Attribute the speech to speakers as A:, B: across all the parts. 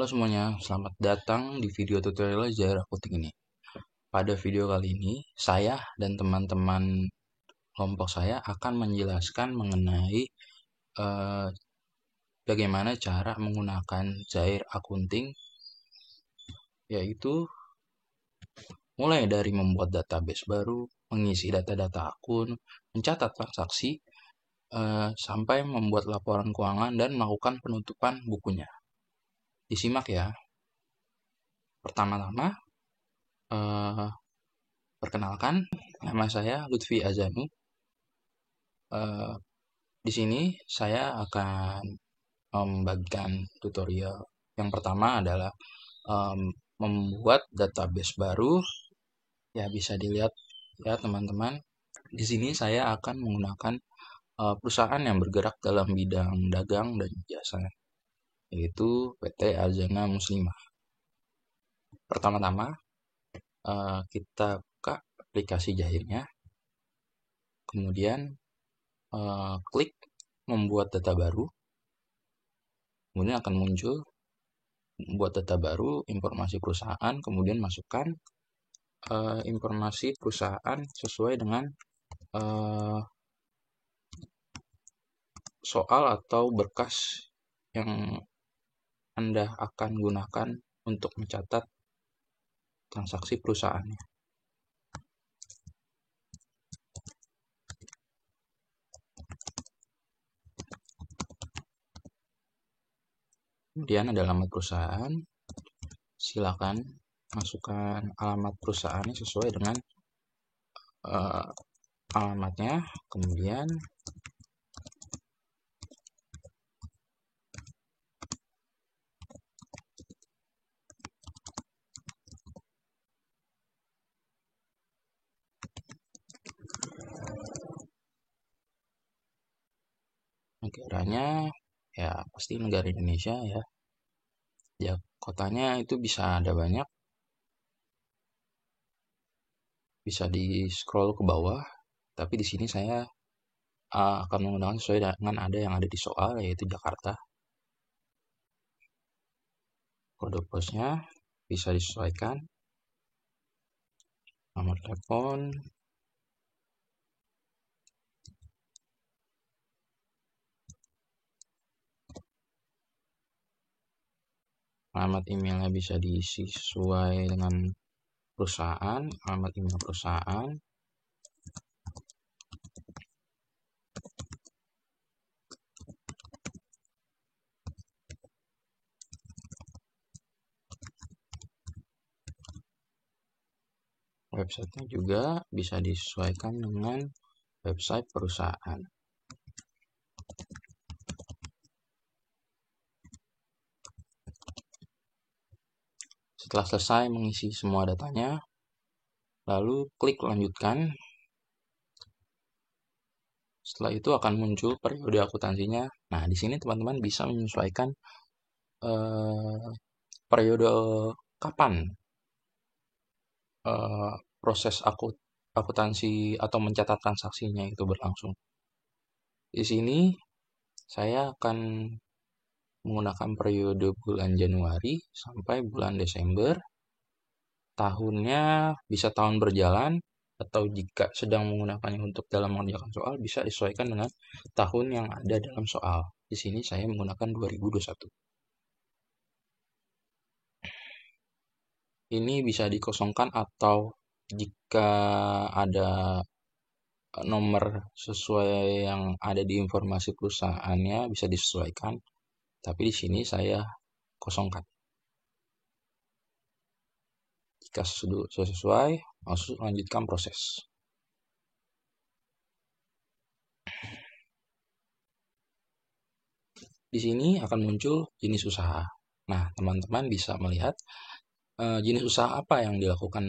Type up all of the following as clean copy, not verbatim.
A: Halo semuanya, selamat datang di video tutorial Zair Akutik ini. Pada video kali ini, saya dan teman-teman kelompok saya akan menjelaskan mengenai eh, bagaimana cara menggunakan Zair Accounting, yaitu mulai dari membuat database baru, mengisi data-data akun, mencatat transaksi, sampai membuat laporan keuangan dan melakukan penutupan bukunya. Disimak ya. Pertama-tama, eh, perkenalkan, nama saya Lutfi Azani. Di sini saya akan membagikan tutorial. Yang pertama adalah membuat database baru. Ya, bisa dilihat ya teman-teman. Di sini saya akan menggunakan perusahaan yang bergerak dalam bidang dagang dan jasa, yaitu PT Azana Muslimah. Pertama-tama kita buka aplikasi Zahirnya, kemudian klik membuat data baru, kemudian akan muncul buat data baru, informasi perusahaan, kemudian masukkan informasi perusahaan sesuai dengan soal atau berkas yang Anda akan gunakan untuk mencatat transaksi perusahaannya. Kemudian ada alamat perusahaan. Silakan masukkan alamat perusahaannya sesuai dengan alamatnya. Kemudian negaranya ya pasti negara Indonesia ya. Ya, kotanya itu bisa ada banyak. Bisa di scroll ke bawah, tapi di sini saya akan menggunakan sesuai dengan yang ada di soal, yaitu Jakarta. Kode posnya bisa disesuaikan, nomor telepon, alamat emailnya bisa diisi sesuai dengan perusahaan, alamat email perusahaan. Websitenya juga bisa disesuaikan dengan website perusahaan. Setelah selesai mengisi semua datanya, lalu klik lanjutkan. Setelah itu akan muncul periode akuntansinya. Nah, di sini teman-teman bisa menyesuaikan periode kapan proses akuntansi atau mencatat transaksinya itu berlangsung. Di sini saya akan menggunakan periode bulan Januari sampai bulan Desember. Tahunnya bisa tahun berjalan, atau jika sedang menggunakannya untuk dalam mengerjakan soal bisa disesuaikan dengan tahun yang ada dalam soal. Di sini saya menggunakan 2021. Ini bisa dikosongkan atau jika ada nomor sesuai yang ada di informasi perusahaannya bisa disesuaikan. Tapi di sini saya kosongkan. Jika sudah sesuai, langsung lanjutkan proses. Di sini akan muncul jenis usaha. Nah, teman-teman bisa melihat jenis usaha apa yang dilakukan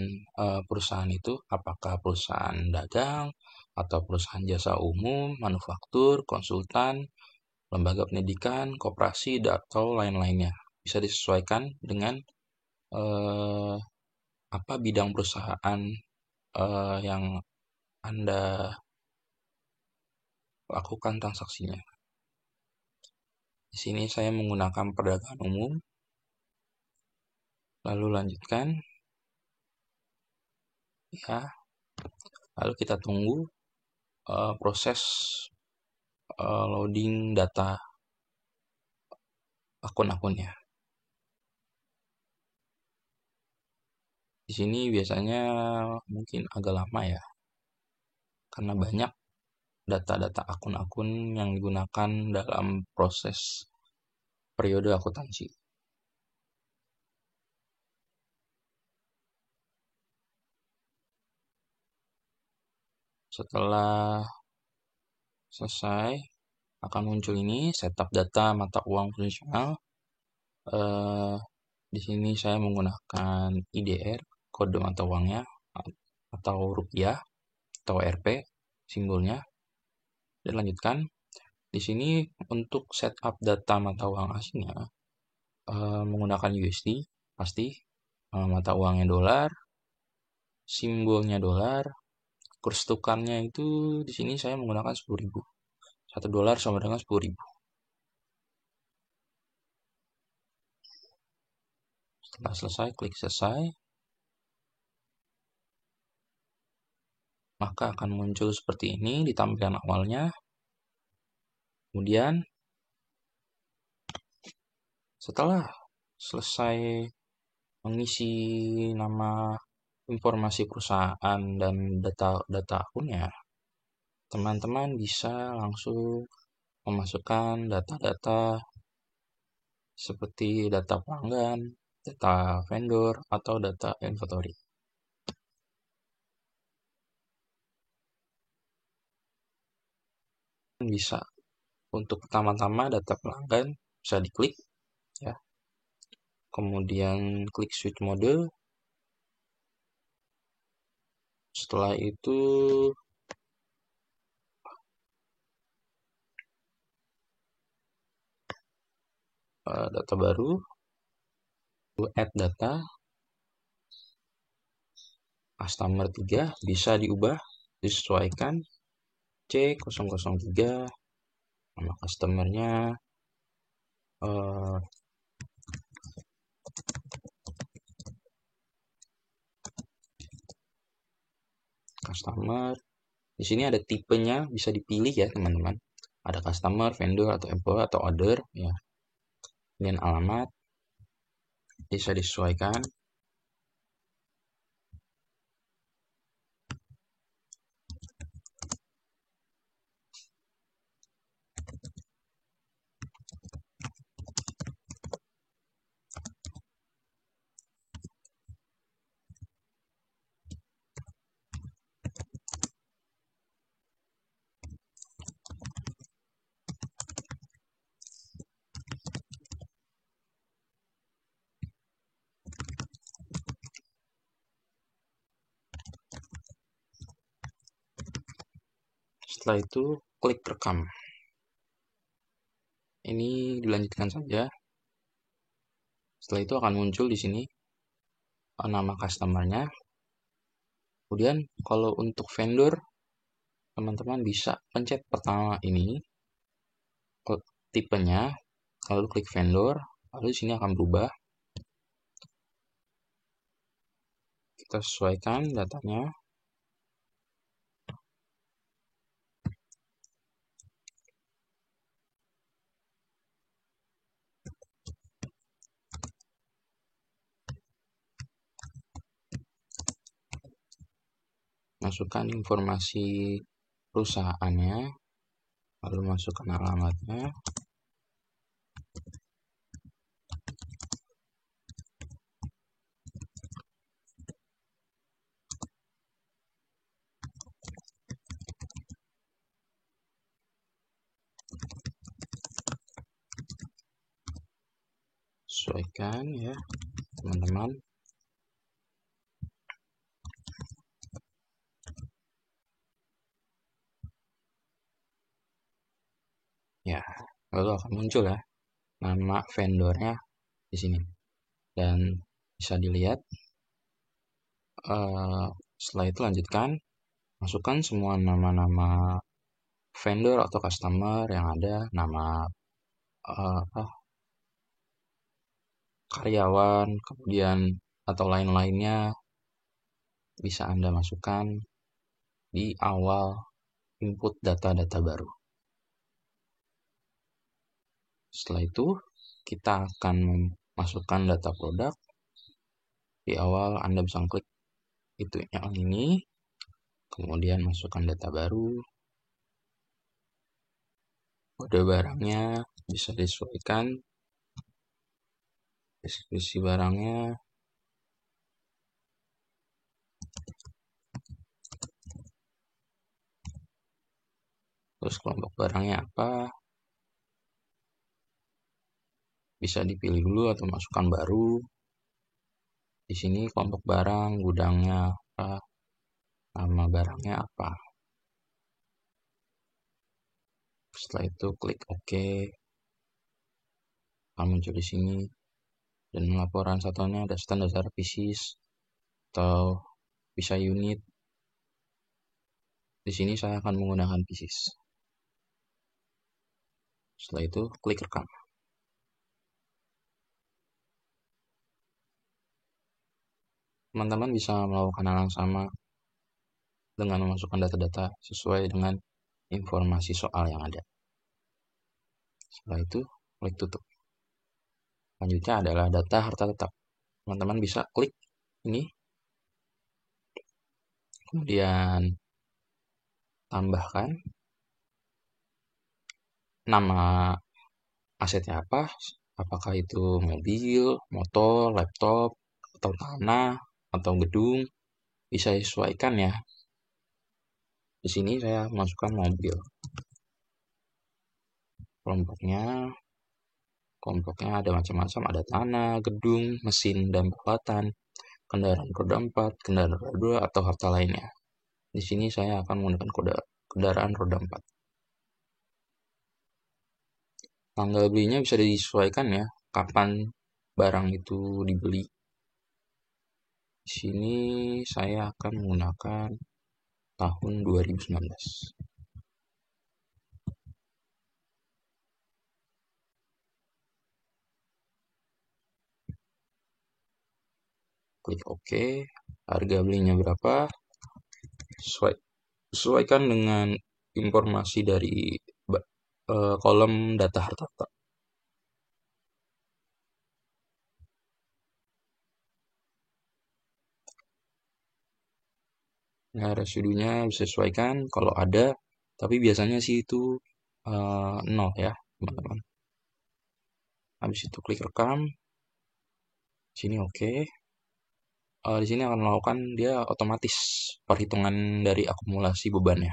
A: perusahaan itu, apakah perusahaan dagang, atau perusahaan jasa umum, manufaktur, konsultan, lembaga pendidikan, koperasi, atau lain-lainnya. Bisa disesuaikan dengan apa bidang perusahaan yang Anda lakukan transaksinya. Di sini saya menggunakan perdagangan umum. Lalu lanjutkan, ya. Lalu kita tunggu proses loading data akun-akunnya. Di sini biasanya mungkin agak lama ya, karena banyak data-data akun-akun yang digunakan dalam proses periode akuntansi. Setelah selesai, akan muncul ini setup data mata uang fungsional. Di sini saya menggunakan IDR, kode mata uangnya, atau rupiah, atau Rp, simbolnya. Dan lanjutkan. Di sini untuk setup data mata uang aslinya, menggunakan USD, pasti. Mata uangnya dolar, simbolnya dolar, kurs tukarnya itu di sini saya menggunakan 10.000. 1 dolar sama dengan 10.000. Setelah selesai, klik selesai. Maka akan muncul seperti ini di tampilan awalnya. Kemudian, setelah selesai mengisi nama, informasi perusahaan dan data akunnya, teman-teman bisa langsung memasukkan data-data seperti data pelanggan, data vendor, atau data inventory. Bisa untuk pertama-tama data pelanggan bisa diklik ya. Kemudian klik switch mode. Setelah itu data baru, add data, customer 3 bisa diubah, disesuaikan. C003, nama customernya, customer. Di sini ada tipenya, bisa dipilih ya teman-teman. Ada customer, vendor, atau employer, atau other ya. Dan alamat bisa disesuaikan. Setelah itu klik rekam. Ini dilanjutkan saja. Setelah itu akan muncul di sini nama customernya. Kemudian kalau untuk vendor, teman-teman bisa pencet pertama ini, tipenya, lalu klik vendor, lalu di sini akan berubah. Kita sesuaikan datanya. Masukkan informasi perusahaannya, lalu masukkan alamatnya. Sesuaikan ya teman-teman. Ya, lalu akan muncul ya nama vendornya di sini. Dan bisa dilihat. Setelah itu lanjutkan, masukkan semua nama-nama vendor atau customer yang ada, nama karyawan, kemudian atau lain-lainnya bisa Anda masukkan di awal input data-data baru. Setelah itu, kita akan memasukkan data produk. Di awal Anda bisa klik itu yang ini, kemudian masukkan data baru. Kode barangnya bisa disesuaikan, deskripsi barangnya, terus kelompok barangnya apa, bisa dipilih dulu atau masukkan baru. Di sini kelompok barang, gudangnya apa, nama barangnya apa. Setelah itu klik OK. Akan muncul di sini. Dan laporan satuannya ada standar pieces atau bisa unit. Di sini saya akan menggunakan pieces. Setelah itu klik rekam. Teman-teman bisa melakukan hal yang sama dengan memasukkan data-data sesuai dengan informasi soal yang ada. Setelah itu klik tutup. Selanjutnya adalah data harta tetap. Teman-teman bisa klik ini, kemudian tambahkan nama asetnya apa, apakah itu mobil, motor, laptop, atau tanah, atau gedung, bisa disesuaikan ya. Di sini saya masukkan mobil. Kelompoknya ada macam-macam, ada tanah, gedung, mesin dan peralatan, kendaraan roda 4, kendaraan roda 2, atau harta lainnya. Di sini saya akan menggunakan kode kendaraan roda 4. Tanggal belinya bisa disesuaikan ya, kapan barang itu dibeli. Di sini saya akan menggunakan tahun 2019. Klik OK. Harga belinya berapa? Sesuaikan dengan informasi dari kolom data harta tetap. Nah, residunya bisa sesuaikan kalau ada, tapi biasanya sih itu 0 ya, teman-teman. Habis itu klik rekam. Sini oke. Di sini akan melakukan dia otomatis perhitungan dari akumulasi bebannya.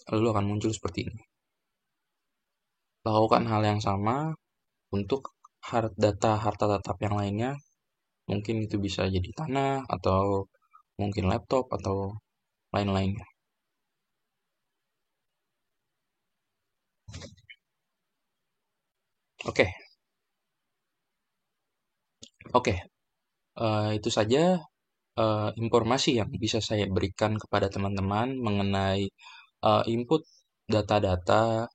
A: Lalu akan muncul seperti ini. Lakukan hal yang sama untuk data harta tetap yang lainnya. Mungkin itu bisa jadi tanah atau mungkin laptop atau lain-lainnya. Oke. Itu saja informasi yang bisa saya berikan kepada teman-teman mengenai input data-data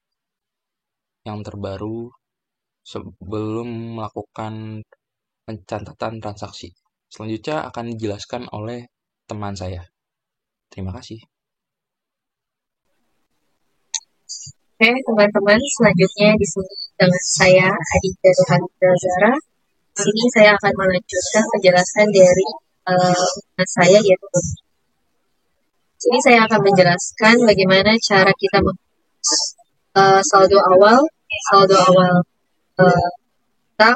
A: yang terbaru sebelum melakukan pencatatan transaksi. Selanjutnya akan dijelaskan oleh teman saya. Terima kasih.
B: Oke, teman-teman, selanjutnya di sini dengan saya Aditya Rohanita Zara. Di sini saya akan melanjutkan penjelasan dari teman saya yaitu Jadi saya akan menjelaskan bagaimana cara kita saldo awal utang,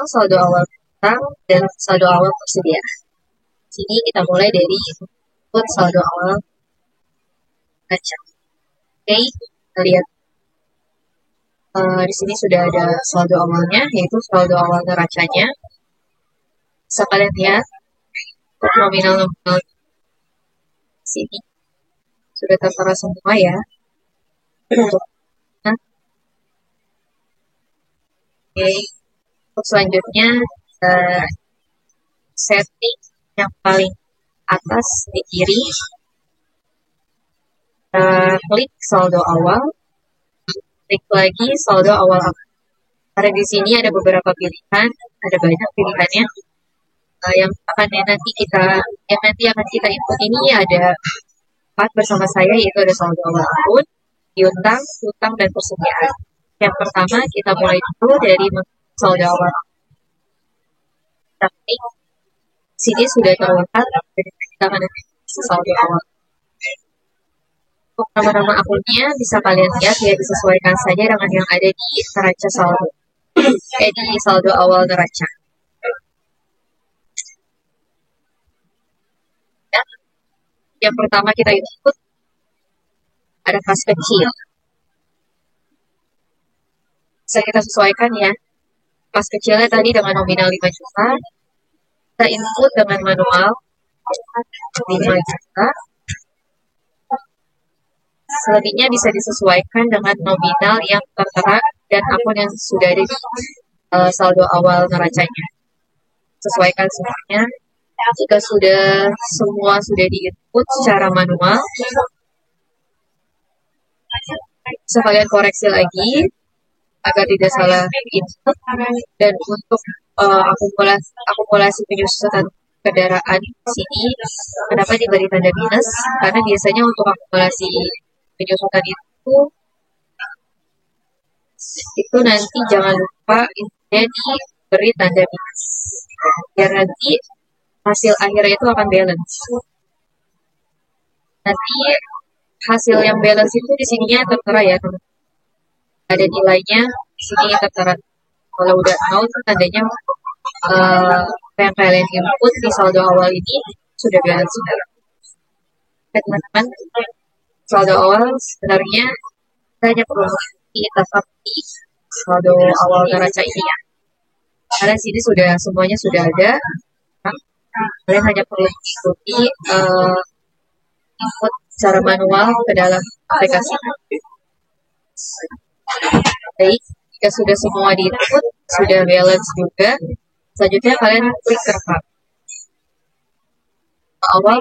B: saldo awal utang, dan saldo awal tersedia. Sini kita mulai dari input saldo awal neraca. Oke, kita lihat di sini sudah ada saldo awalnya, yaitu saldo awal neracanya. Bisa kalian lihat nominal di sini sudah tertera semua ya. Nah, oke, untuk selanjutnya setting yang paling atas di kiri, klik saldo awal, klik lagi saldo awal. Karena di sini ada beberapa pilihan, ada banyak pilihannya. Yang nanti akan kita input ini ada 4 bersama saya, yaitu ada saldo awal tahun, piutang, utang, dan persediaan. Yang pertama kita mulai dulu dari saldo awal. Tapi sini sudah terlihat, jadi kita akan saldo awal. Untuk nama-nama akunnya bisa kalian lihat ya, disesuaikan saja dengan yang ada di neraca saldo. Di saldo awal neraca. Yang pertama kita input ada kas kecil. Bisa kita sesuaikan ya. Kas kecilnya tadi dengan nominal 5 juta. Kita input dengan manual 5 juta. Selebihnya bisa disesuaikan dengan nominal yang tertera dan akun yang sudah ada di saldo awal neracanya. Sesuaikan semuanya. Jika semua sudah di-input secara manual, bisa kalian koreksi lagi agar tidak salah input. Dan untuk akumulasi penyusutan kendaraan di sini, kenapa diberi tanda minus? Karena biasanya untuk akumulasi penyusutan itu nanti jangan lupa intinya diberi tanda minus, biar nanti hasil akhirnya itu akan balance. Nanti hasil yang balance itu di sininya tertera ya, ada nilainya di sini tertera. Kalau udah out, tandanya yang kalian input di saldo awal ini sudah balance. Teman-teman, saldo awal sebenarnya kita hanya perlu tetap di saldo awal neraca ini ya, karena sini semuanya sudah ada. Kalian hanya perlu mengikuti input secara manual ke dalam aplikasi. Baik, jika sudah semua di input, sudah balance juga, selanjutnya kalian klik rekam. Awal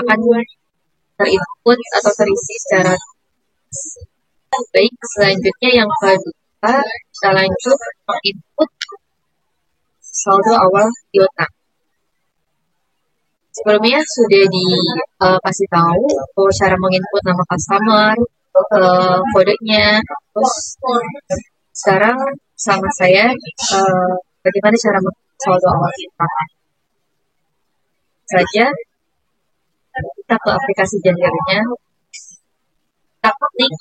B: akan terinput atau terisi secara baik. Selanjutnya yang kedua, kita lanjut menginput saldo awal piutang. Sebelumnya sudah dikasih tahu bahwa cara menginput nama customer, kodenya. Terus sekarang sama saya bagaimana cara menginput saldo awal piutang. Saja kita ke aplikasi Jandirnya, kita klik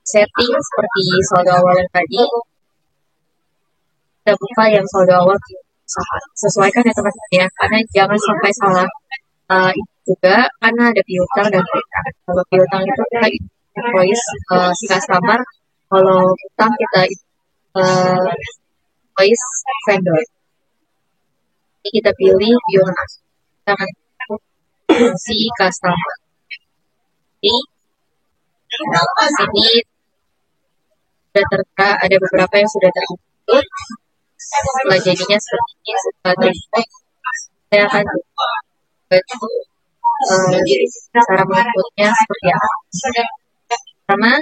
B: setting seperti saldo awal yang tadi. Kita buka yang saldo awal sesuaikan ya teman-teman ya, karena jangan sampai salah. Itu juga karena ada piutang dan utang. Kalau piutang itu kita invoice si customer, kalau utang kita invoice vendor. Ini kita pilih piutang, jangan si customer. Ini sini sudah tertera, ada beberapa yang sudah terinput. Setelah jadinya seperti ini, setelah terinput, saya akan bantu cara menginputnya seperti apa. Pertama,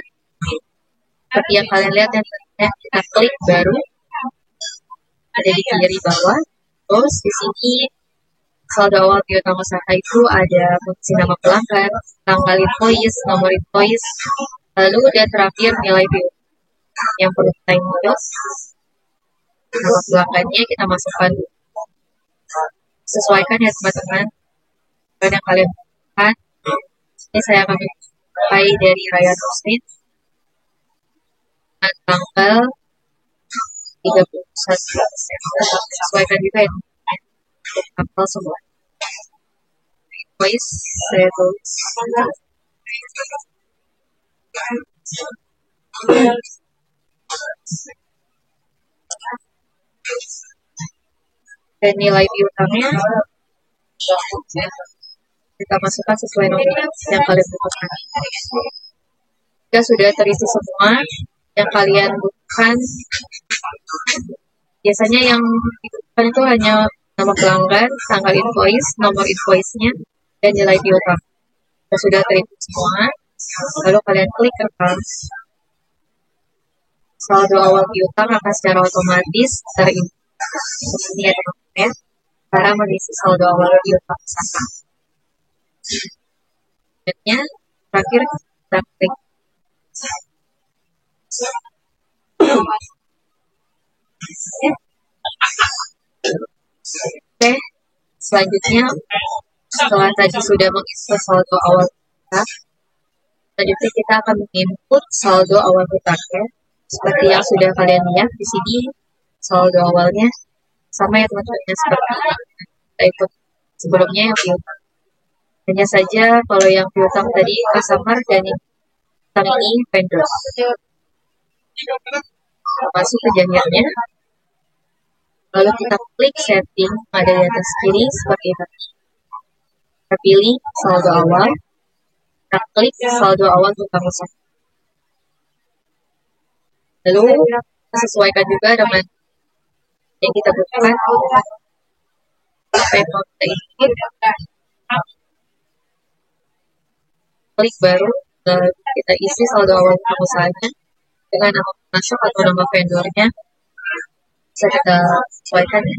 B: seperti yang kalian lihat, kita klik baru, ada di kiri bawah. Terus di sini saldo awal piutang usaha itu ada fungsi nama pelanggan, tanggal invoice, nomor invoice, lalu dan terakhir nilai piutang. Yang perlu kita input, nama pelanggannya kita masukkan, sesuaikan ya teman-teman yang kalian butuhkan. Ini saya akan mulai dari Raya Rusmin tanggal 31 Desember. Sesuaikan juga ya tanggal semua. Invoice saya tulis dan nilai piutangnya kita masukkan sesuai nominal yang kalian butuhkan. Jika sudah terisi semua yang kalian butuhkan, biasanya yang dibutuhkan itu hanya nama pelanggan, tanggal invoice, nomor invoice-nya, dan nilai piutang. Jika sudah terisi semua, lalu kalian klik rekam. saldo awal piutang akan secara otomatis terinput. Ini ya teman-teman ya, cara mengisi saldo awal piutang sana. Selanjutnya, terakhir kita klik. Oke, selanjutnya setelah tadi sudah menginput saldo awal kita, selanjutnya kita akan menginput saldo awal hutangnya. Seperti yang sudah kalian lihat di sini, saldo awalnya sama ya teman-teman, seperti kita ikut sebelumnya yang piutang. Hanya saja kalau yang piutang tadi customer dan yang ini vendor. Masuk ke jahirnya, lalu kita klik setting ada di atas kiri seperti itu. Kita pilih saldo awal, kita klik saldo awal hutang usaha. Lalu kita sesuaikan juga dengan yang kita butuhkan. Klik baru, kita isi saldo awal hutang usahanya dengan nama masuk atau nama vendornya. Bisa kita sesuaikan ya.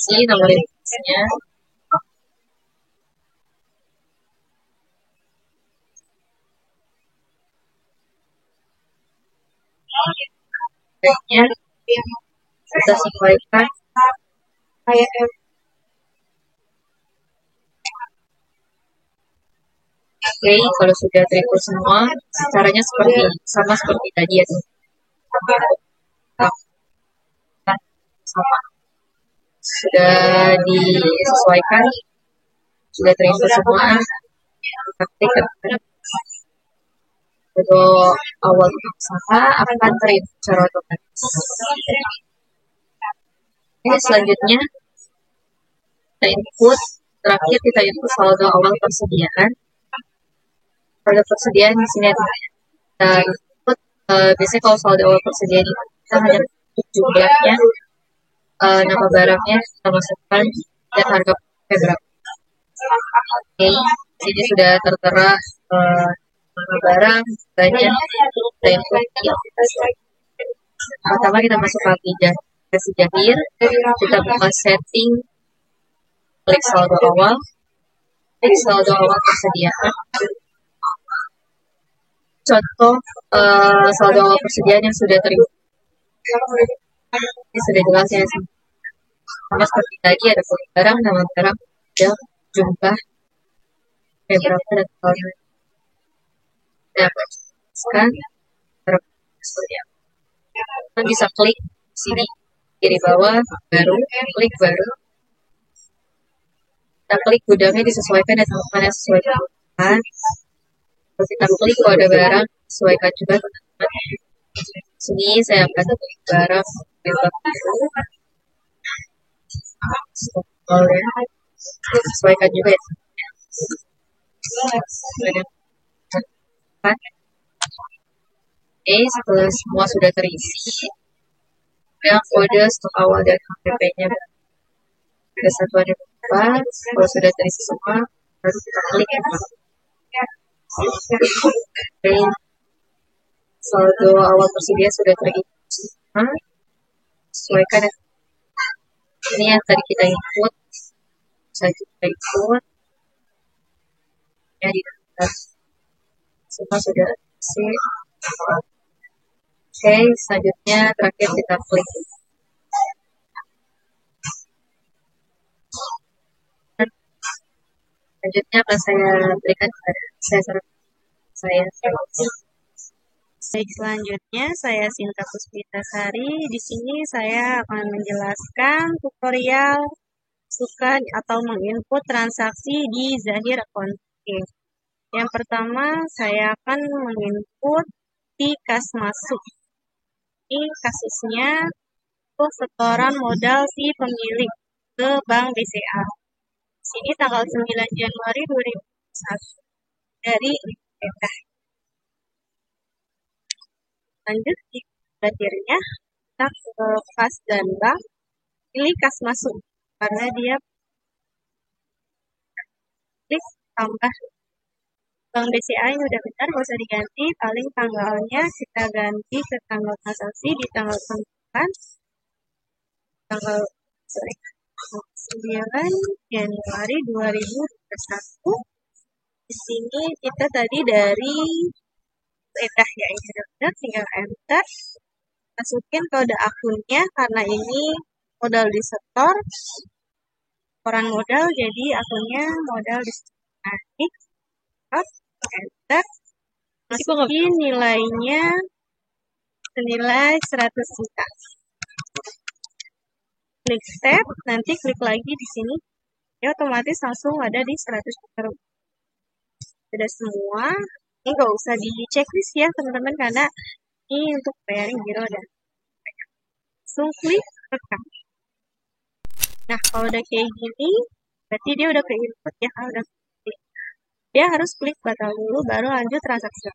B: Si nomor invoice-nya, kita sesuaikan. Oke, kalau sudah terikut semua, caranya sama seperti tadi ya. Sama. Sudah disesuaikan, sudah terinput semua. Praktik untuk awal usaha akan terinput secara otomatis. Oke, selanjutnya kita input, terakhir kita input saldo awal persediaan. Saldo persediaan di sini kita input, biasanya kalau saldo awal persediaan ini kita hanya jumlahnya, nama barangnya kita masukkan dan harga berapa. Oke, sini sudah tertera nama barang, banyak kita input. Pertama kita masuk ke aplikasi Jahir, kita buka setting, klik saldo awal persediaan. Contoh saldo awal persediaan yang sudah terima. Ini sudah jelas ya. Sama seperti tadi ada barang, nama barang, dan jumlah berapa dan tahunnya. Kita jelaskan berapa persediaan. Kita bisa klik sini kiri bawah, baru klik baru. Kita klik gudangnya disesuaikan dan teman-teman sesuai kebutuhan. Terus kita klik kode barang sesuaikan juga teman-teman. Sini saya akan klik barang sesuaikan juga ya. Oke, setelah semua sudah terisi, yang kode stok awal dan KPP-nya ada satuan yang berubah. Kalau sudah terisi semua, baru kita klik Oke, saldo awal tersedia sudah terisi. Sesuaikan ya. Ini yang tadi kita input, saja kita input ya di atas semua sudah terisi. Oke, selanjutnya terakhir kita klik. Selanjutnya akan saya berikan kepada saya.
C: Baik, selanjutnya saya Sinta Puspitasari. Di sini saya akan menjelaskan tutorial suka atau menginput transaksi di Zahir Account. Yang pertama saya akan menginput di kas masuk. Ini kasusnya untuk setoran modal si pemilik ke Bank BCA. Sini tanggal 9 Januari 2021 dari BPK. Lanjut di akhirnya kita ke kas dan bank, pilih kas masuk karena dia klik tambah bank BCA-nya udah benar, nggak usah diganti. Paling tanggalnya kita ganti ke tanggal transaksi di tanggal 9 Januari 2021. Di sini kita tadi dari edah ya, ini benar, tinggal enter, masukin kode akunnya karena ini modal disetor, orang modal, jadi akunnya modal disetor. Enter, masukin nilainya senilai 100 juta. Klik tab, nanti klik lagi di sini, ya otomatis langsung ada di 100 juta. Sudah semua, ini nggak usah di checklist ya teman-teman karena ini untuk bayarin giro dan langsung klik rekam. Nah kalau udah kayak gini, berarti dia udah ke input ya, udah klik. Dia harus klik batal dulu, baru lanjut transaksi.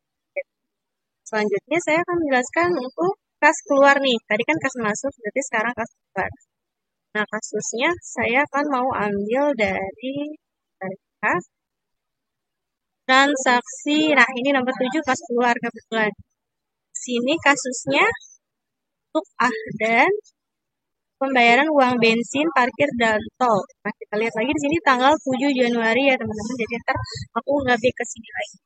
C: Selanjutnya saya akan menjelaskan untuk kas keluar nih. Tadi kan kas masuk, berarti sekarang kas keluar. Nah kasusnya saya akan mau ambil dari kas transaksi. Nah ini nomor 7 kas keluar kebetulan. Sini kasusnya untuk dan pembayaran uang bensin, parkir, dan tol. Nah, kita lihat lagi di sini tanggal 7 Januari ya teman-teman. Jadi ntar aku nggak ke sini lagi.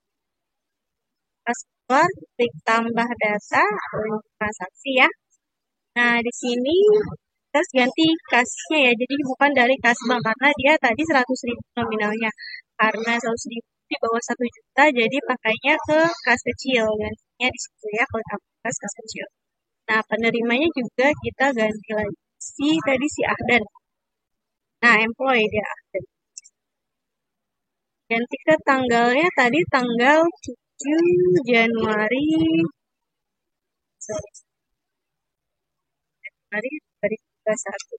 C: Pas keluar, klik tambah data atau transaksi ya. Nah, di sini kita ganti kasnya ya. Jadi bukan dari kas bank karena dia tadi 100.000 nominalnya. Karena 100.000 di bawah 1 juta, jadi pakainya ke kas kecil. Gantinya di situ ya, kalau kas kecil. Nah, penerimanya juga kita ganti lagi. Tadi si Ahdan. Nah, employee dia Ahdan. Ganti ke tanggalnya tadi tanggal 7 Januari. Januari 2021.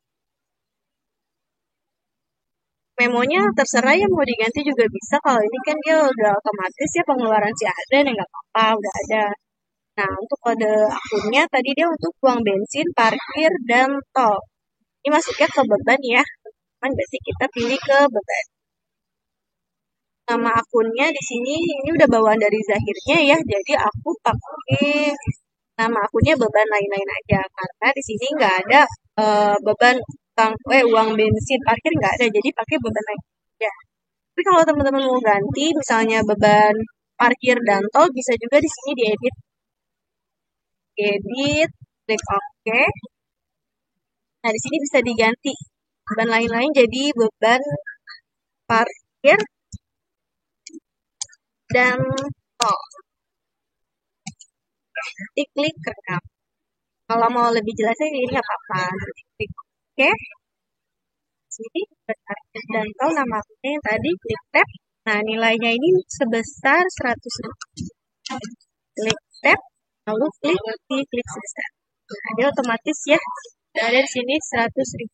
C: Memonya terserah ya mau diganti juga bisa. Kalau ini kan dia udah otomatis ya pengeluaran si Ahdan ya nggak apa-apa, udah ada. Nah, untuk kode akunnya tadi dia untuk uang bensin, parkir, dan tol. Ini masuknya ke beban ya. Berarti kita pilih ke beban. Nama akunnya di sini ini udah bawaan dari Zahirnya ya. Jadi aku pakai nama akunnya beban lain-lain aja karena di sini nggak ada beban uang bensin parkir nggak ada. Jadi pakai beban lain aja. Tapi kalau teman-teman mau ganti misalnya beban parkir dan tol bisa juga di sini diedit. Edit, klik OK. Nah, di sini bisa diganti beban lain-lain jadi beban parkir dan tol. Nanti klik rekam. Kalau mau lebih jelasnya ini nggak apa-apa. Nanti klik OK. Sini parkir dan tol nama akunnya yang tadi klik tab. Nah, nilainya ini sebesar 100.000. Klik tab, lalu klik selesai. Nah, dia otomatis ya. Ada di sini 100.000.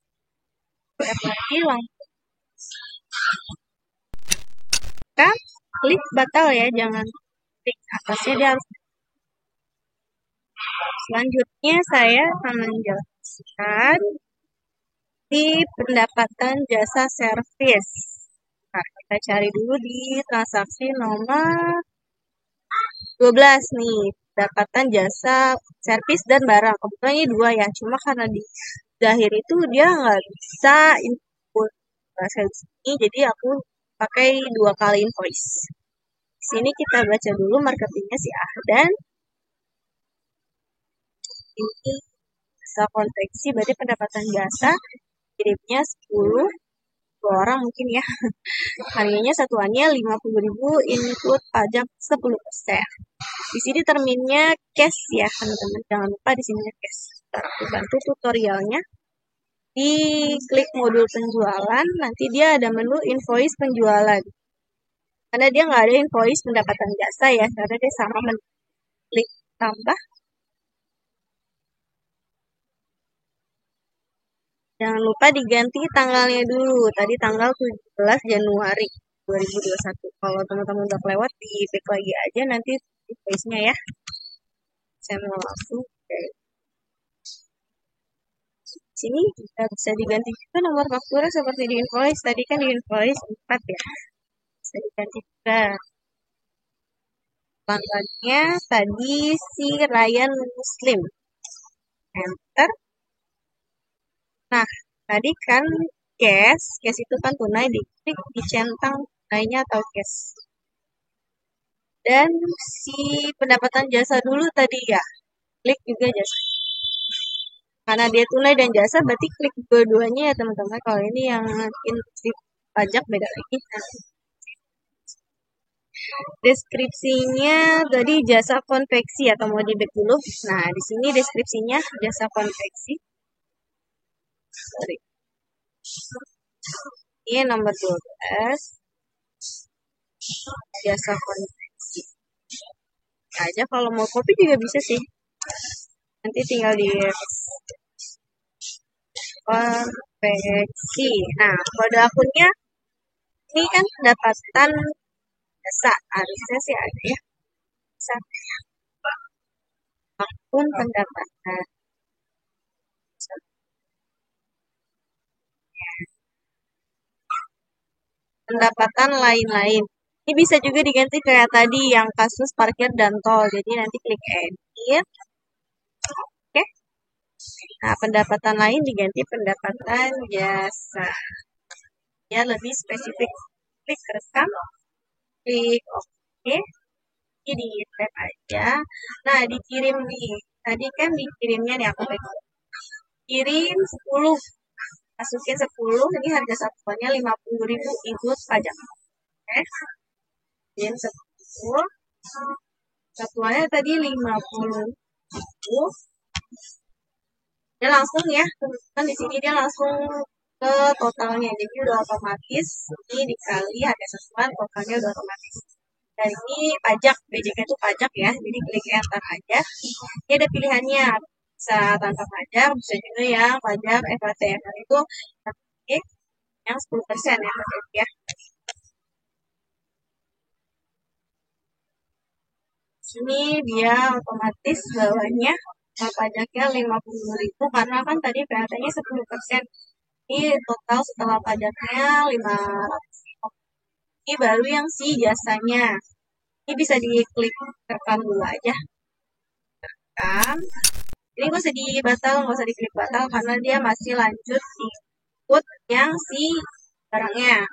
C: Tab lagi langsung. Kan klik batal ya, jangan klik atasnya, dia harus. Selanjutnya saya akan menjelaskan di pendapatan jasa servis. Nah, kita cari dulu di transaksi nomor 12 nih, pendapatan jasa servis dan barang. Kebetulan ini 2 ya, cuma karena di Zahir itu dia nggak bisa input servis ini, jadi aku pakai 2 kali invoice. Di sini kita baca dulu marketingnya si Ahdan. Ini jasa konveksi, berarti pendapatan jasa kirimnya 10, 2 orang mungkin ya. Harganya satuannya 50.000, input pajak 10%. Di sini terminnya cash ya teman-teman, jangan lupa di sini cash. Aku bantu tutorialnya. Di klik modul penjualan, nanti dia ada menu invoice penjualan. Karena dia nggak ada invoice pendapatan jasa ya, karena dia sama klik tambah. Jangan lupa diganti tanggalnya dulu. Tadi tanggal 17 Januari 2021. Kalau teman-teman udah kelewat, di back lagi aja nanti invoice-nya ya. Saya mau langsung ke sini. Bisa diganti juga nomor faktura seperti di invoice. Tadi kan di invoice 4 ya. Bisa diganti juga. Pelanggannya tadi si Ryan Muslim. Enter. Nah, tadi kan cash itu kan tunai, diklik dicentang tunainya atau cash. Dan si pendapatan jasa dulu tadi ya, klik juga jasa. Karena dia tunai dan jasa, berarti klik dua-duanya ya teman-teman. Kalau ini yang intensif pajak beda lagi. Deskripsinya tadi jasa konveksi atau mau di back dulu. Nah, di sini deskripsinya jasa konveksi. Sorry. Ini nomor 12. Jasa konveksi. Aja kalau mau kopi juga bisa sih. Nanti tinggal di konveksi. Nah, kode akunnya ini kan pendapatan jasa. Harusnya sih ada ya. Akun pendapatan. Pendapatan lain-lain. Ini bisa juga diganti kayak tadi yang kasus parkir dan tol. Jadi nanti klik edit. Oke. Nah, pendapatan lain diganti pendapatan jasa. Ya, lebih spesifik. Klik rekam. Klik oke. Ini di tap aja. Nah, dikirim nih. Tadi kan dikirimnya nih aku pegang. Kirim 10. Masukin 10. Ini harga satuannya 50.000 ikut pajak. Oke. Kirim 10. Satuannya tadi 50. Dia langsung ya, kan di sini dia langsung ke totalnya. Jadi udah otomatis ini dikali harga satuan totalnya udah otomatis. Dan ini pajak, BJK itu pajak ya. Jadi klik enter aja. Ini ada pilihannya. Bisa tanpa pajak, bisa juga yang pajak FATF itu yang 10% ya pajak ya. Sini dia otomatis bawahnya pajaknya 50.000 karena kan tadi PAT-nya 10%. Ini total setelah pajaknya 500. Ini baru yang si jasanya. Ini bisa diklik rekam dulu aja. Rekam. Ini nggak usah dibatal, nggak usah diklik batal karena dia masih lanjut ikut yang si barangnya.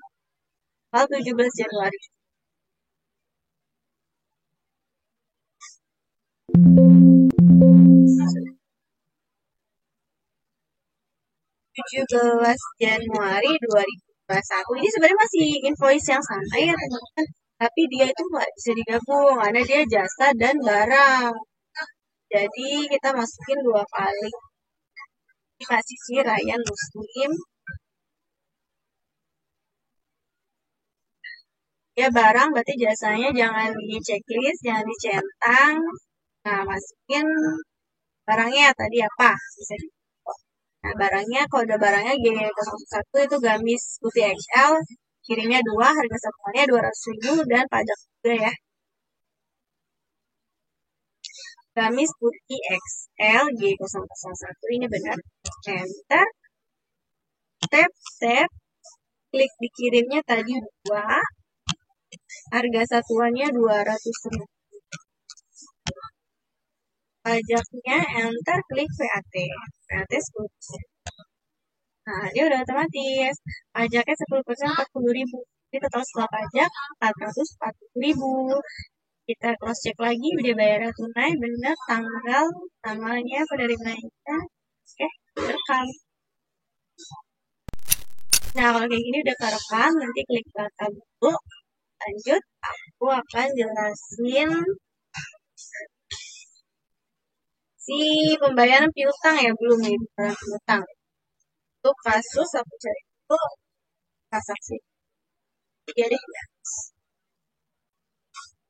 C: Tanggal 17 Januari. Januari 2021. Ini sebenarnya masih invoice yang santai ya teman-teman. Tapi dia itu nggak bisa digabung karena dia jasa dan barang. Jadi kita masukin 2 kali. Ini masih si Ryan Muslim. Ya barang berarti jasanya jangan di checklist, jangan dicentang. Nah, masukin barangnya tadi apa? Bisa di Nah, barangnya, kode barangnya G01 itu gamis putih XL, kirimnya 2, harga satuannya 200.000 dan pajak juga ya. Gamis putih XL G001 ini benar. Enter. Tap. Klik dikirimnya tadi 2. Harga satuannya 200.000. Pajaknya enter, klik VAT. VAT 10%. Nah, dia udah otomatis. Pajaknya 10% 40.000. Jadi total setelah pajak 440.000. Kita cross check lagi udah bayar tunai benar tanggalnya penerimanya. Oke, rekam. Nah, kalau kayak gini udah kerekam, nanti klik batal dulu. Lanjut, aku akan jelasin si pembayaran piutang ya, belum nih pembayaran piutang. Untuk kasus aku cari itu transaksi. Jadi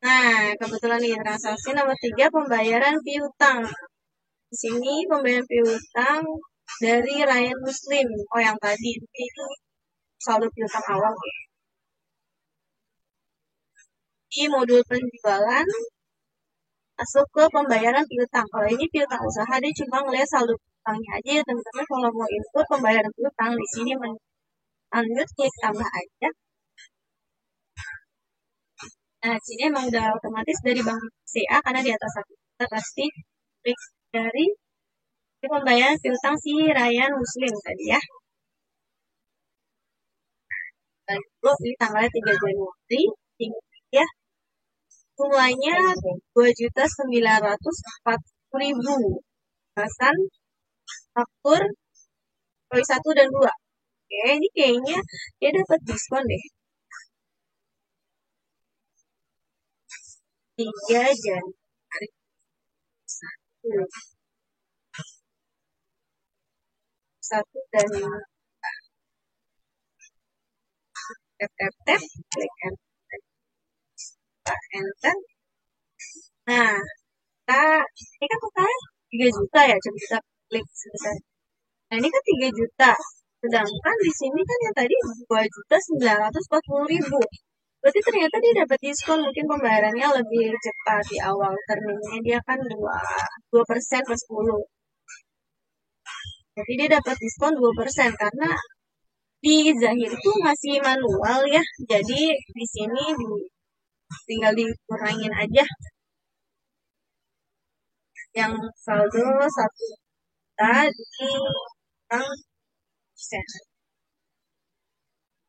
C: nah, kebetulan nih transaksi nomor 3 pembayaran piutang. Di sini pembayaran piutang dari Ryan Muslim. Oh, yang tadi ini saldo piutang awal ya. Di modul penjualan masuk ke pembayaran piutang. Kalau ini piutang usaha, dia cuma ngeliat saldo piutangnya aja ya teman-teman. Kalau mau input pembayaran piutang, di sini lanjut klik tambah aja. Nah, sini emang udah otomatis dari Bank CA karena di atas satu kita pasti klik dari pembayaran piutang si Ryan Muslim tadi ya. Lalu di tanggal 3 Januari ya. Semuanya 2.940.000. Bahasan faktur poin 1 dan 2. Oke, ini kayaknya dia dapat diskon deh. 3 Januari 1 dan 2. Tap, klik enter. Nah, ini kan totalnya 3 juta ya, coba kita klik sebentar. Nah, ini kan 3 juta. Sedangkan di sini kan yang tadi 2.940.000. Berarti ternyata dia dapat diskon, mungkin pembayarannya lebih cepat di awal terminnya, dia kan 2% per 10. Jadi dia dapat diskon 2% karena di Zahir itu masih manual ya. Jadi di sini tinggal dikurangin aja. Yang saldo 1 juta di kurang persen.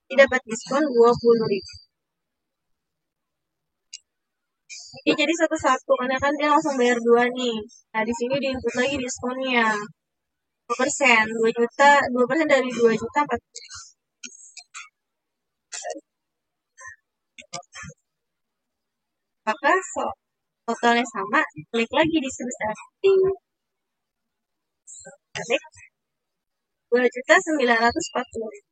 C: Dia dapat diskon 20.000. Ini jadi satu-satu karena kan dia langsung bayar 2 nih. Nah, di sini diinput lagi diskonnya. 2%, 2 juta, 2% dari 2 juta 4 juta. Apakah totalnya sama? Klik lagi di sebesar klik 2.940.000.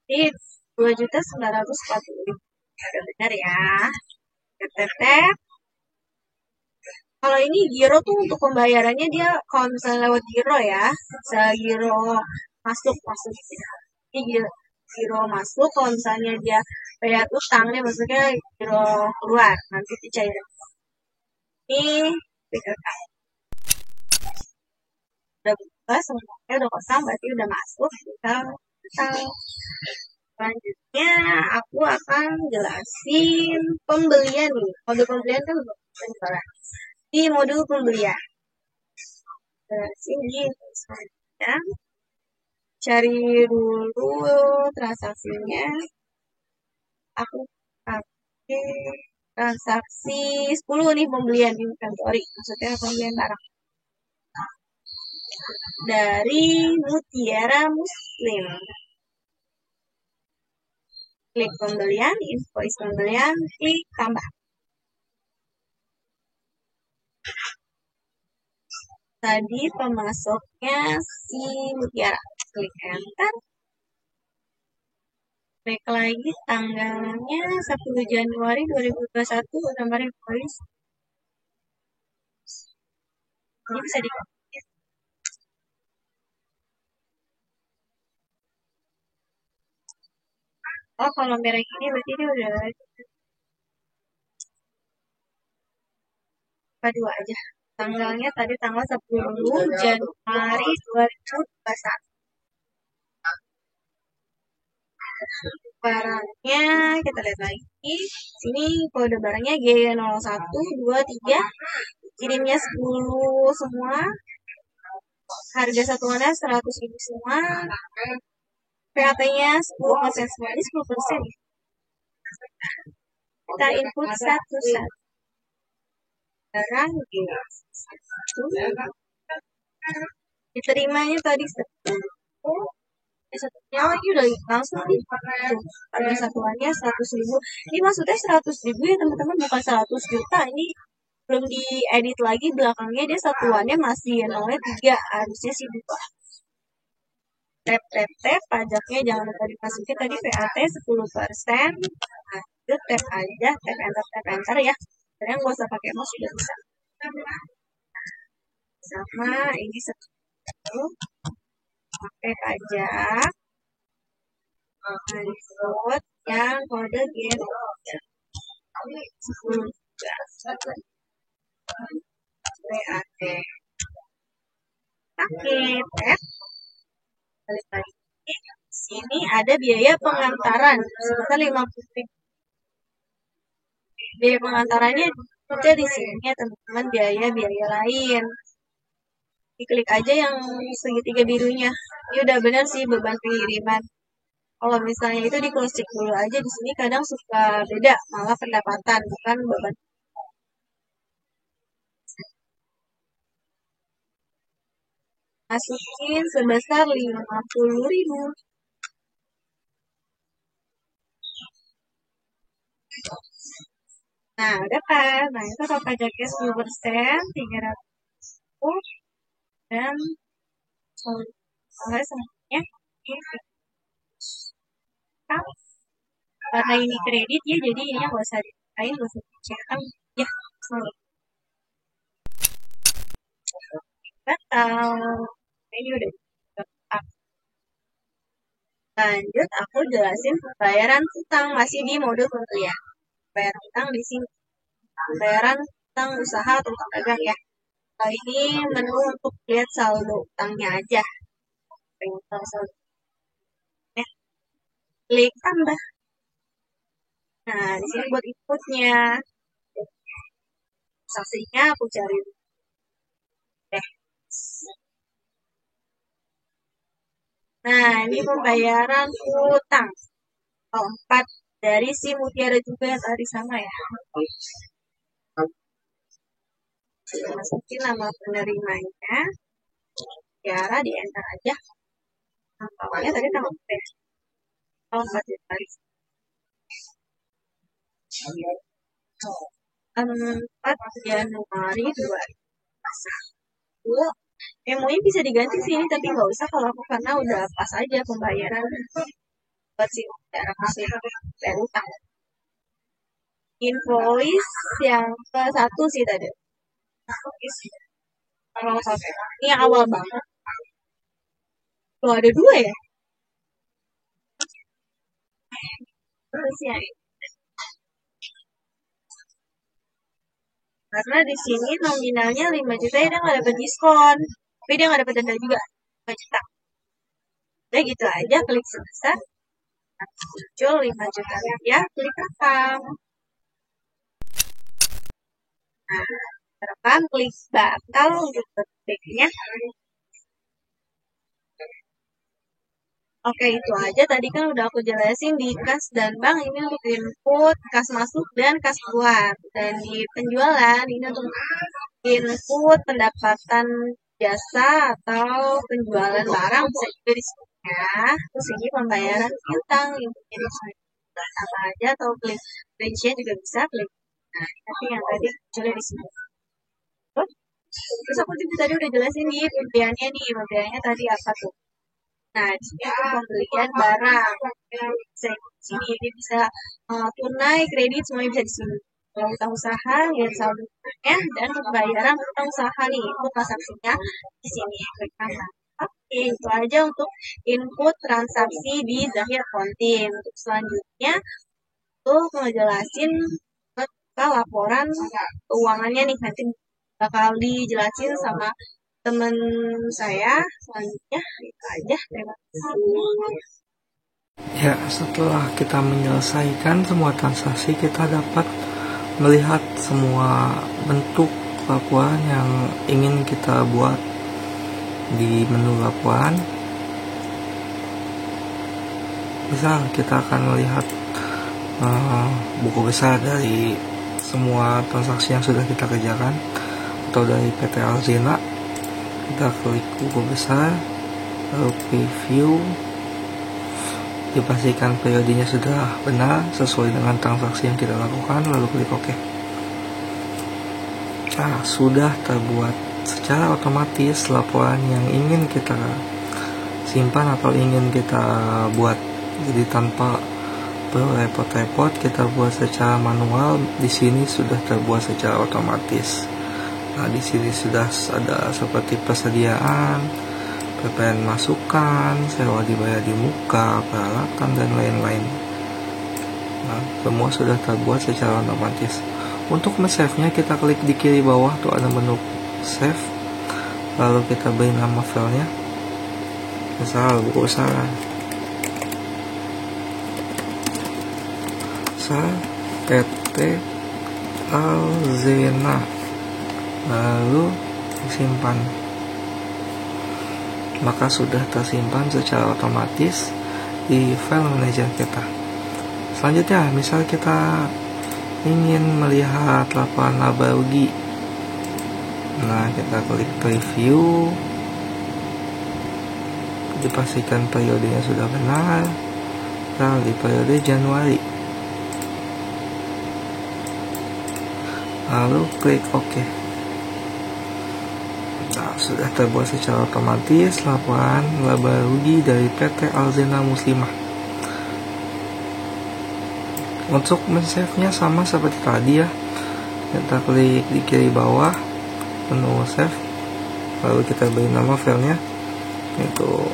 C: Jadi 2.940.000. Udah benar ya. Tap. Kalau ini giro tuh untuk pembayarannya dia kalau misalnya lewat giro ya, bisa giro masuk. Ini giro masuk, kalau misalnya dia bayar utang, dia maksudnya giro keluar, nanti dicairin. Ini udah buka, semuanya udah kosong, berarti udah masuk. Kita selanjutnya aku akan jelasin pembelian nih. Kode pembelian kan penjualan. Di modul pembelian. Sini selanjutnya cari dulu transaksinya. Aku pakai transaksi 10 nih pembelian inventory, maksudnya pembelian barang. Dari Mutiara Muslim. Klik pembelian, invoice pembelian, klik tambah. Tadi pemasoknya si Mutiara. Klik enter. Klik lagi tanggalnya 10 Januari 2021 nomor invoice. Ini bisa dikopi. Oh, kalau merek ini berarti dia udah dua aja. Tanggalnya tadi tanggal 10 Januari 2021. Barangnya kita lihat lagi. Sini kode barangnya G0123. Kirimnya 10 semua. Harga satuannya 100.000 semua. PAT-nya 10% semua. Ini 10%. Kita input satu-satu. Barang G1. Diterimanya tadi 10. Satunya lagi udah langsung nih. Harga satuannya 100.000. Ini maksudnya 100.000 ya teman-teman, bukan 100 juta. Ini belum diedit lagi belakangnya, dia satuannya masih nolnya 3, harusnya sih 2. Tap, pajaknya jangan lupa dimasukin tadi VAT 10%. Lanjut tap aja, tap enter ya. Sebenarnya nggak usah pakai mouse sudah bisa. Sama ini 10 pakai pajak. Lanjut yang kode G10 juga. BAT. Paket F. Balik lagi. Sini ada biaya pengantaran sebesar 50.000. Biaya pengantarannya ada di sini ya teman-teman, biaya lain. Diklik aja yang segitiga birunya. Ini udah benar sih beban pengiriman. Kalau misalnya itu di cross check dulu aja, di sini kadang suka beda, malah pendapatan bukan beban. Masukin sebesar 50.000. Nah, udah kan? Nah, itu kalau pajaknya 10%, 300, dan soalnya semuanya karena ini kredit ya, jadi ini nggak usah dipakai, nggak usah dicekkan ya. Batal. Ini udah batal. Lanjut, aku jelasin pembayaran utang masih di mode pembelian. Pembayaran utang di sini. Pembayaran utang usaha atau utang dagang ya. Nah, ini menu untuk lihat saldo utangnya aja. Saldo. Ya. Klik tambah. Nah, di sini buat inputnya. Saksinya aku cari. Nah, ini pembayaran utang. 4 dari si Mutiara juga yang tadi sama ya. Masukin nama penerimanya. Mutiara di enter aja. Tanggalnya tadi tanggal 4 Januari. 4 Januari 2021. MO-nya bisa diganti sih ini, tapi nggak usah kalau aku karena udah pas aja pembayaran buat si Mutiara masih bayar utang. Invoice yang ke-1 sih tadi. Kalau ini yang awal banget. Loh, ada 2 ya? Terus ya. Karena di sini nominalnya 5 juta ya, dia nggak dapat diskon. Tapi dia nggak dapat denda juga. 5 juta. Udah gitu aja, klik sebesar. Muncul 5 juta rupiah, klik rekam. Nah, rekam, klik batal untuk detiknya. Oke, itu aja tadi kan udah aku jelasin di kas dan bank ini untuk input kas masuk dan kas keluar. Dan di penjualan ini untuk input pendapatan jasa atau penjualan barang bisa juga di sini ya. Terus ini pembayaran piutang, inputnya di sini apa aja atau klik range-nya juga bisa klik. Nah, tapi yang tadi munculnya di sini. Terus aku juga tadi udah jelasin nih pembeliannya tadi apa tuh. Nah, di sini aku pembelian barang. Di sini ini bisa tunai, kredit, semuanya bisa di sini. Kalau utang usaha, lihat saldonya dan pembayaran utang usaha nih, itu transaksinya di sini. Klik kanan. Oke, itu aja untuk input transaksi di Zahir Accounting. Untuk selanjutnya, tuh ngejelasin ke laporan keuangannya nih, nanti bakal dijelasin sama teman saya. Selanjutnya itu aja, terima kasih.
D: Ya, setelah kita menyelesaikan semua transaksi, kita dapat melihat semua bentuk laporan yang ingin kita buat di menu laporan. Misal kita akan melihat buku besar dari semua transaksi yang sudah kita kerjakan, atau dari PT Alzina. Kita klik buku besar, lalu preview, dipastikan periodenya sudah benar sesuai dengan transaksi yang kita lakukan, lalu klik OK. Nah, sudah terbuat secara otomatis laporan yang ingin kita simpan atau ingin kita buat. Jadi tanpa perlu repot-repot kita buat secara manual, di sini sudah terbuat secara otomatis. Nah, di sini sudah ada seperti persediaan, PPN masukan, sewa dibayar di muka, peralatan, dan lain-lain. Nah, semua sudah terbuat secara otomatis. Untuk men-save-nya kita klik di kiri bawah tuh ada menu save, lalu kita beri nama filenya, misal buku usaha PT Alzena, lalu simpan. Maka sudah tersimpan secara otomatis di file manager kita. Selanjutnya, misal kita ingin melihat laporan laba rugi, nah kita klik preview, dipastikan periodenya sudah benar, lalu di periode Januari, lalu klik OK. Nah, sudah terbuat secara otomatis laporan laba rugi dari PT Alzena Muslimah. Untuk men-save-nya sama seperti tadi ya, kita klik di kiri bawah menu save, lalu kita beri nama filenya itu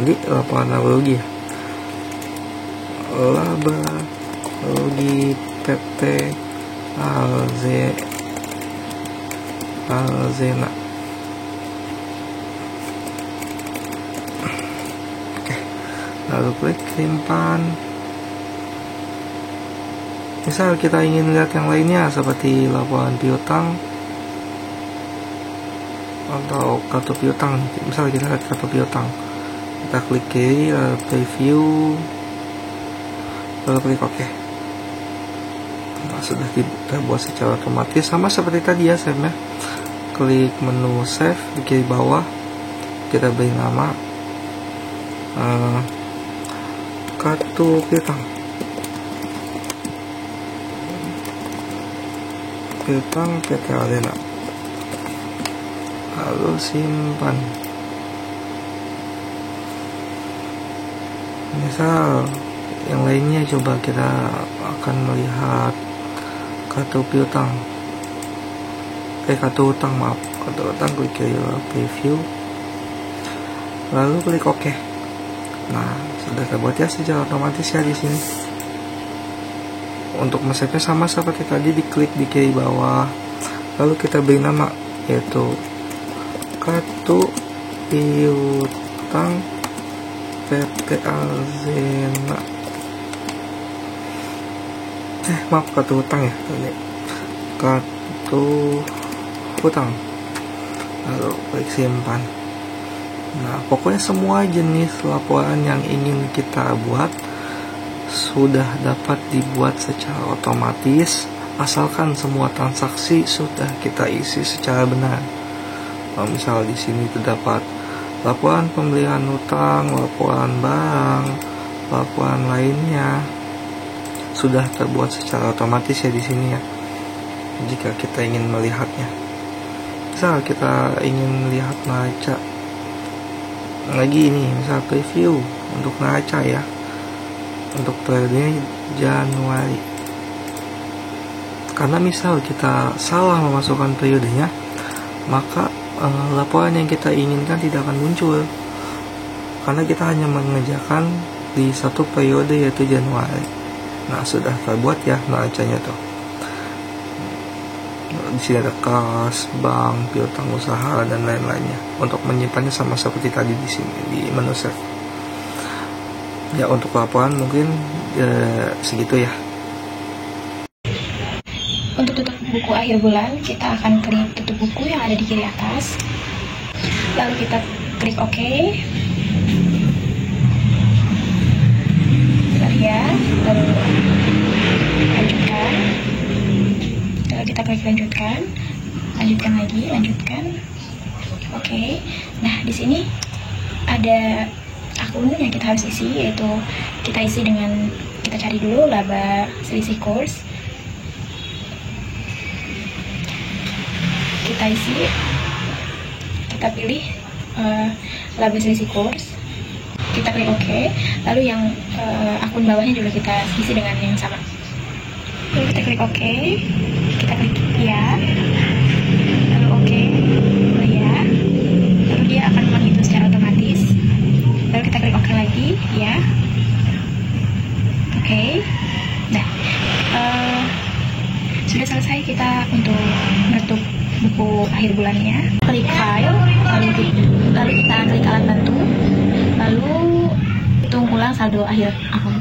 D: di laporan laba rugi ya, laba rugi PT Alzena. Oke, lalu klik simpan. Misal kita ingin lihat yang lainnya seperti laporan piutang atau kartu piutang, misal kita lihat kartu piutang, kita klik kiri, lalu preview, lalu klik OK. Nah, sudah terbuat secara otomatis sama seperti tadi ya save-nya. Klik menu save di kiri bawah, kita beri nama kartu piutang PT Alzena, lalu simpan. Misal yang lainnya, coba kita akan melihat kartu piutang, kartu utang, klik kiri preview, lalu klik OK. Nah, sudah terbuat ya secara otomatis ya di sini. Untuk men-save-nya sama seperti tadi, diklik di kiri bawah, lalu kita beri nama yaitu kartu piutang PT Alzena. Maaf, kartu utang ya tadi. Kartu utang. Lalu klik simpan. Nah, pokoknya semua jenis laporan yang ingin kita buat sudah dapat dibuat secara otomatis, asalkan semua transaksi sudah kita isi secara benar. Misal di sini terdapat laporan pembelian utang, laporan barang, laporan lainnya sudah terbuat secara otomatis ya di sini ya. Jika kita ingin melihatnya, misal kita ingin melihat neraca lagi ini, misal preview untuk neraca ya, untuk periode Januari. Karena misal kita salah memasukkan periodenya, maka laporan yang kita inginkan tidak akan muncul, karena kita hanya mengerjakan di satu periode yaitu Januari. Nah, sudah terbuat ya neracanya tuh. Di sini ada kas, bank, piutang usaha dan lain-lainnya. Untuk menyimpannya sama seperti tadi di sini di menu save. Ya, untuk laporan mungkin segitu ya.
E: Untuk tutup buku akhir bulan, kita akan klik tutup buku yang ada di kiri atas, lalu kita klik OK. Kita lihat, lalu lanjutkan, lalu kita klik lanjutkan lagi, lanjutkan. OK. Nah, di sini ada akun yang kita harus isi, yaitu kita isi dengan, kita cari dulu laba selisih kurs, kita isi, kita pilih laba selisih kurs, kita klik OK, lalu yang akun bawahnya juga kita isi dengan yang sama, lalu kita klik OK, kita klik ya, lalu OK, ya, lalu dia akan menghitung secara otomatis. Lalu kita klik OK lagi, ya. Oke. Nah, info akhir bulannya. Klik file, lalu kita klik alat bantu, lalu hitung ulang saldo akhir akun.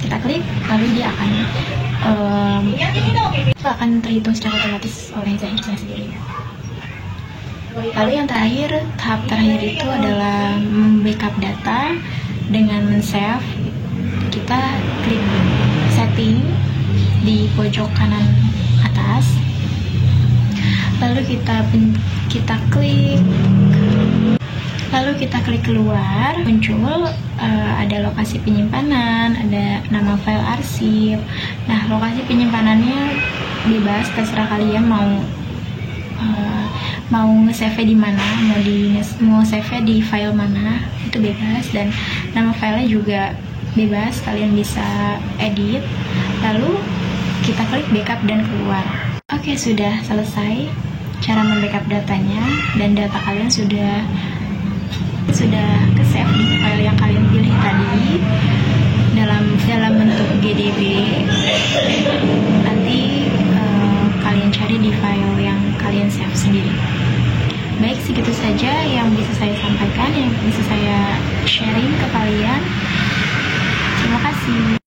E: Kita klik, lalu dia akan terhitung secara otomatis oleh Zahirnya sendiri. Lalu yang terakhir, tahap terakhir itu adalah backup data dengan men-save. Kita klik setting di pojok kanan atas, lalu kita klik keluar, muncul ada lokasi penyimpanan, ada nama file arsip. Nah, lokasi penyimpanannya bebas, terserah kalian mau nge-save di mana, mau save di file mana, itu bebas. Dan nama filenya juga bebas, kalian bisa edit. Lalu kita klik backup dan keluar. Oke, sudah selesai cara membackup datanya, dan data kalian sudah ke-save di file yang kalian pilih tadi dalam bentuk GDB. Nanti kalian cari di file yang kalian save sendiri. Baik, segitu saja yang bisa saya sampaikan, yang bisa saya sharing ke kalian. Terima kasih.